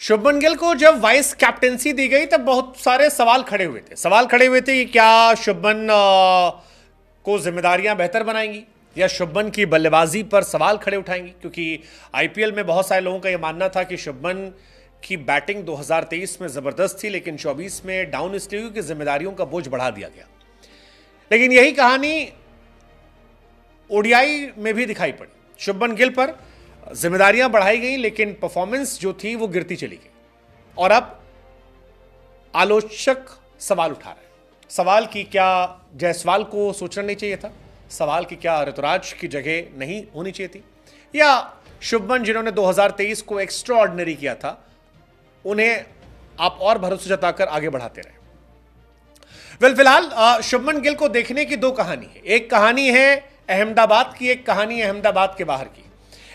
शुभमन गिल को जब vice captaincy दी गई तब बहुत सारे सवाल खड़े हुए थे। कि क्या शुभमन को जिम्मेदारियां बेहतर बनाएंगी या शुभमन की बल्लेबाजी पर सवाल खड़े उठाएंगी, क्योंकि आईपीएल में बहुत सारे लोगों का यह मानना था कि शुभमन की बैटिंग 2023 में जबरदस्त थी, लेकिन 24 में डाउन इसलिए हुई कि जिम्मेदारियों का बोझ बढ़ा दिया गया। लेकिन यही कहानी ओडीआई में भी दिखाई पड़ी। शुभमन गिल पर जिम्मेदारियां बढ़ाई गई, लेकिन परफॉर्मेंस जो थी वो गिरती चली गई। और अब आलोचक सवाल उठा रहे हैं। सवाल की क्या जायसवाल को सोचना नहीं चाहिए था? सवाल की क्या ऋतुराज की जगह नहीं होनी चाहिए थी? या शुभमन जिन्होंने 2023 को एक्स्ट्राऑर्डिनरी किया था, उन्हें आप और भरोसा जताकर आगे बढ़ाते रहे? फिलहाल शुभमन गिल को देखने की दो कहानी है। एक कहानी है अहमदाबाद की, एक कहानी है अहमदाबाद के बाहर की।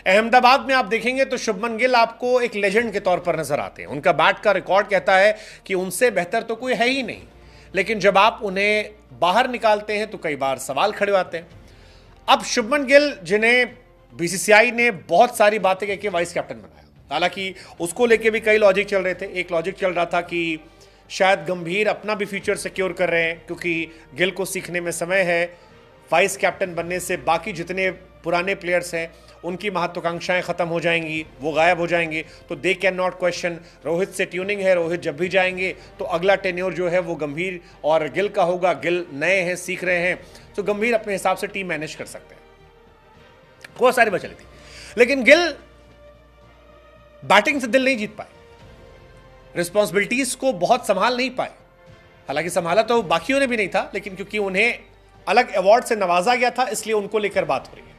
अहमदाबाद में आप देखेंगे तो शुभमन गिल आपको एक लेजेंड के तौर पर नजर आते हैं। उनका बैट का रिकॉर्ड कहता है कि उनसे बेहतर तो कोई है ही नहीं, लेकिन जब आप उन्हें बाहर निकालते हैं तो कई बार सवाल खड़े आते हैं। अब शुभमन गिल, जिन्हें बीसीसीआई ने बहुत सारी बातें कहकर वाइस कैप्टन बनाया, हालांकि उसको लेके भी कई लॉजिक चल रहे थे। एक लॉजिक चल रहा था कि शायद गंभीर अपना भी फ्यूचर सिक्योर कर रहे हैं, क्योंकि गिल को सीखने में समय है। वाइस कैप्टन बनने से बाकी जितने पुराने प्लेयर्स हैं उनकी महत्वाकांक्षाएं खत्म हो जाएंगी, वो गायब हो जाएंगे, तो they can not question. Rohit से ट्यूनिंग है, रोहित जब भी जाएंगे तो अगला टेन्योर जो है वो गंभीर और गिल का होगा। गिल नए हैं, सीख रहे हैं, तो गंभीर अपने हिसाब से टीम मैनेज कर सकते हैं। बहुत सारी बात चली थी, लेकिन गिल बैटिंग से दिल नहीं जीत पाए, रिस्पॉन्सिबिलिटीज को बहुत संभाल नहीं पाए। हालांकि संभाला तो बाकियों ने भी नहीं था, लेकिन क्योंकि उन्हें अलग अवार्ड से नवाजा गया था, इसलिए उनको लेकर बात हो रही है।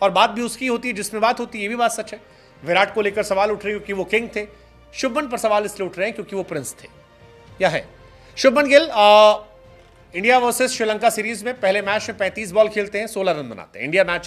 और बात भी उसकी होती है जिसमें बात होती है, ये भी बात सच है। विराट को लेकर सवाल उठ रहे हैं क्योंकि वो किंग थे। शुभमन पर सवाल इसलिए उठ रहे हैं क्योंकि वो प्रिंस थे या है। Shubman Gill India versus Sri Lanka series में पहले मैच में 35 बॉल खेलते हैं, 16 रन बनाते हैं। India match